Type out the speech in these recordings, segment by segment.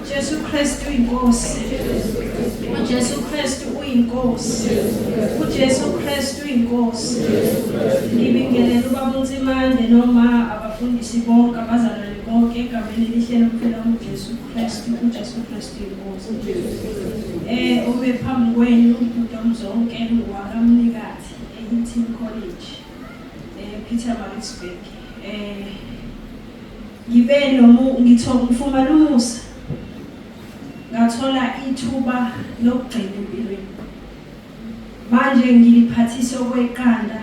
Jesu Kristu inkosi. uJesu Kristu uyinkosi. uJesu Kristu inkosi. Ngibingelela ubaba uNtsimande noma abafundisi bonke abazalwane bonke egameni elihle lokuphila uJesu Kristu. uJesu Kristu inkosi. Ube phambi kwenu uNtomzonke wakamnikazi eHilton College Pietermaritzburg. Ngifumana umusa ngathola ithuba lokugcina empilweni. Manje ngiliphathisa okweqanda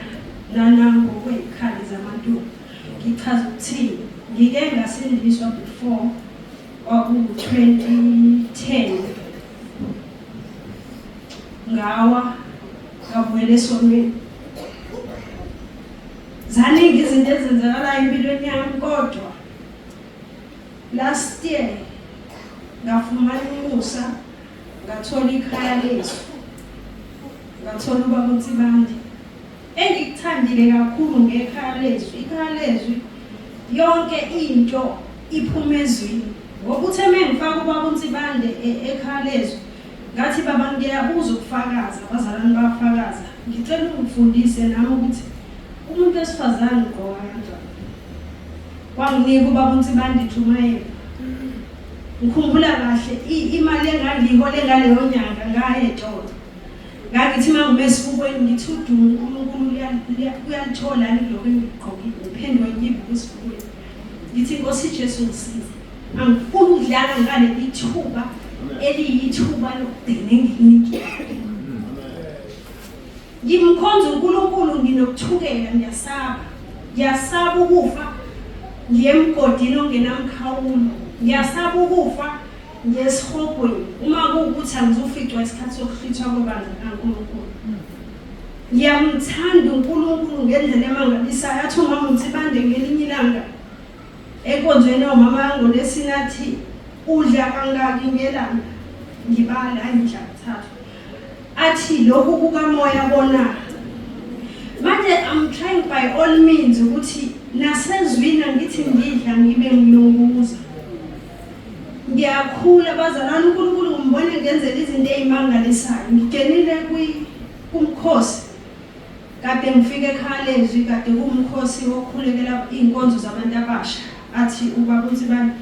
nanango kwezikhali zamantombi. Ngichaza ukuthini, ngike ngasindiswa before kwaku-2010 ngawa ngabuyela esonweni. Zaningi izinto ezenzakalayo empilweni yami, kodwa last year ngafumana umusa, ngathola ikhaya lethu, ngathola ubaba uNtsimande. Engikuthandile kakhulu ngekhaya lethu, ikhaya lethu yonke into iphuma ezweni. Ngoba uthe mengifaka ubaba uNtsimande ekhaya lethu, ngathi baba ngiyabuza ukufakaza, abazalwane bayafakaza. Ngicela ungifundise nami ukuthi umuntu wesifazane ugqoka kanjani. Wanginika ubaba uNtsimande ijumayela. Ngikhumbula kahle imali engangiyihole ngaleyo nyanga ngaya etolo. Ngakithi mangibe esifubweni ngithi udumo uNkulunkulu uyalithola lokho engigqokile. Ngiphendwe ngibuka esifubweni. Ngithi Nkosi Jesu ngisize. Angifuni ukudlala ngale ithuba eliyithuba lokugcina engilinikile. Ngimkhonza uNkulunkulu nginokuthukela, ngiyasaba ukufa, ngiye emgodini ongenamkhawulo. Ngiyasaba ukufa ngesihogweni uma kuwukuthi angizuficwa isikhathi sokuhlithwa kwebandla kaNkulunkulu. Ngiyamthanda uNkulunkulu ngendlela emangalisayo. Athi umama uNtsimande ngelinye ilanga enkonzweni yomama yangoLwesine athi udla kangaki ngelanga. Ngibala ngidla kathathu. Athi lokhu kukamoya bona. Manje I'm trying by all means ukuthi nasezwini ngithi ngidla ngibe ngilunguza. Ngiyakhula abazalwane, uNkulunkulu ngimbone ngenzela izinto ezimangalisayo. Ngigenile kumkhosi. Kade ngifike ekhaya lezwi, kade kumkhosi wokukhulekela inkonzo zabantu abasha. Athi ubaba uNtsimande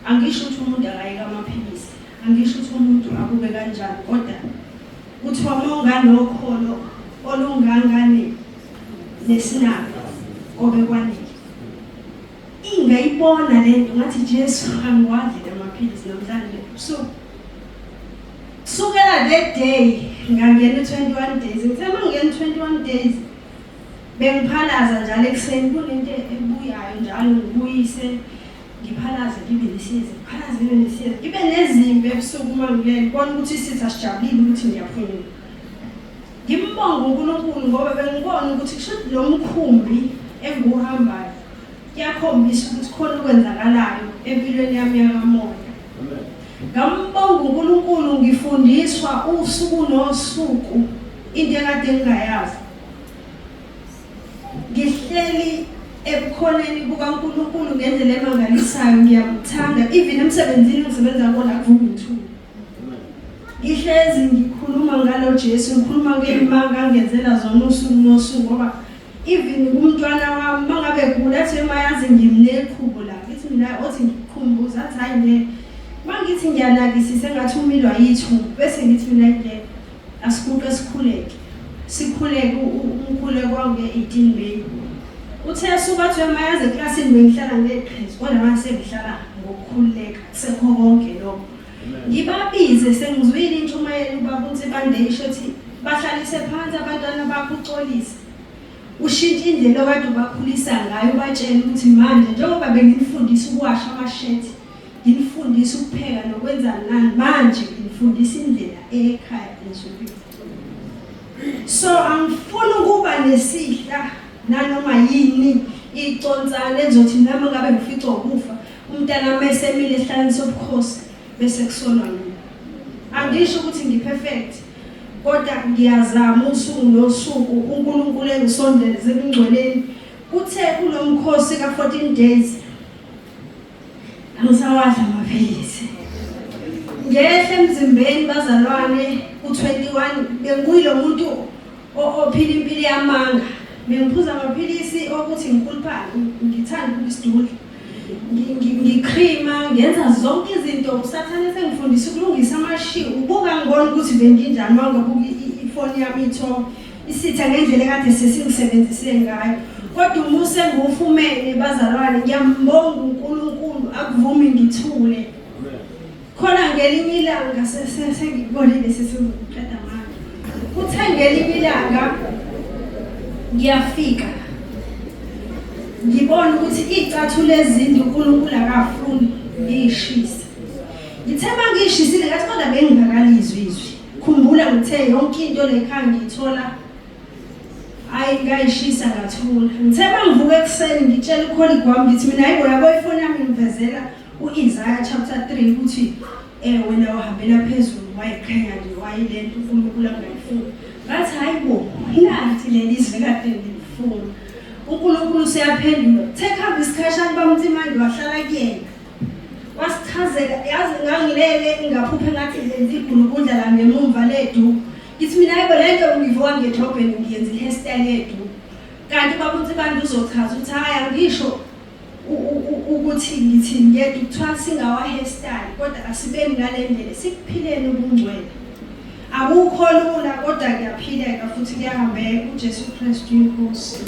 angisho ukuthi umuntu akayeka amaphilisi, angisho ukuthi umuntu akube kanjani, kodwa kuthiwa mawunganokholo olungangane nesinabo kobe kwanele. Ingayibona lento ngathi Jesu angikwadli amaphilisi namhlanje. So kusukela that day ngangena 21 days. Ngithe mangena 21 days bengiphalaza njalo ekuseni, kunento ebuyayo njalo ngibuyise ngiphalaze ngibe nesize, phalaze ngibe nesize, ngibe nezimbe ebusuku mangilele bona ukuthi isitha sijabulile ukuthi ngiyaphumula. Ngimbonga uNkulunkulu ngoba bengibona ukuthi kusho lo mkhumbi enguhambayo kuyakhombisa ukuthi khona okwenzakalayo empilweni yami yakamoya. Ngambonga uNkulunkulu, ngifundiswa usuku nosuku into ekade ngingayazi. Ngihleli ebukhoneni bukaNkulunkulu ngendlela emangalisayo. Ngiyamthanda even emsebenzini ngisebenza khona kuvuka ithuba. Ngihlezi ngikhuluma ngalo Jesu, ngikhuluma ngeimanga angenzela zona usuku nosuku, ngoba even umntwana wami mangabe egula athi emayazi ngimneqhubo la. Ngithi mina othi ngikhumbuza athi hayi ne mangithi ngiyanakisisa engathi umilwa yithu, bese ngithi mina nje asikuqe sikhuleke umkhuleko kwange-18 May. Uthe suka athi emayazi eklasini bengihlala ngeqhizi, kodwa manje sengihlala ngokukhululeka kusekho konke lokho. Ngibabize sengizwile intshumayelo ubaba uNtsimande isho ukuthi bahlalise phansi abantwana bakho uxolise. Ushintshe indlela okade ubakhulisa ngayo, batshela ukuthi manje njengoba benginifundisa ukuwasha amashethi, nginifundisa ukupheka nokwenza nani, manje nginifundisa indlela ekhaya ensukwini. So angifuni ukuba nesihla nanoma yini iconsana ezothi nami ngabe ngifica ukufa umntana mesemile ehlanini sobukhosi bese kusolwa mina. Angisho ukuthi ngiperfect, kodwa ngiyazama usuku nosuku uNkulunkulu engisondeze emngcweleni. Uthe kulomkhosi ka 14 days angisawadla amaphilisi. ngehla emzimbeni bazalwane u21 benguyilo muntu ophila impilo yamanga bengiphuza amaphilisi okuthi ngikhuluphale ngithanda ukusidudla ngikrima ngenza zonke izinto usathane sengifundisa ukulungisa amashiya ubuka ngibona ukuthi benginjani mangabuka ifoni yami itho isitha ngendlela kade sesingisebenzisile ngayo kodwa umuse ngufumene bazalwane ngiyambonga uNkulunkulu akuvumi ngithule khona ngelinye ilanga sengibonile sesiqeda manje kuthe ngelinye ilanga ngiyafika ngibona ukuthi icathulo ezinde uNkulunkulu akafuni ngishisa ngithema ngishisile ngathi kodwa bengingakalizwi izwi khumbula ngithe yonke into lekhaya ngithola ngayishisa ngathula ngithema ngivuka ekseni ngitshela ukholi kwami ngithi mina hayibo yabo ifoni yami ngivezela uIsaiah chapter 3 ukuthi wena uhambela phezulu wayikhanya nje wayilento uNkulunkulu angayifuni ngathi hayibo nathi lelizwe kade ngilifuna uNkulunkulu useyaphendula take up discussion bamthi manje wahlala kuyena wasichazela yazi ngangilele ngaphupha ngathi lenza igulukudla la ngemumva ledu ngithi mina hayibo lento ngivuka ngedrobheni ngiyenza ihairstyle yedu kanti babuthi bantu uzochaza ukuthi haya ngisho ukuthi ngithi ngiyedwa kuthiwa singawa hairstyle kodwa asibeni ngalendlela sikuphileni ubungcwele akukho lula kodwa kuyaphileka futhi kuyahambeka uJesu Kristu inkosi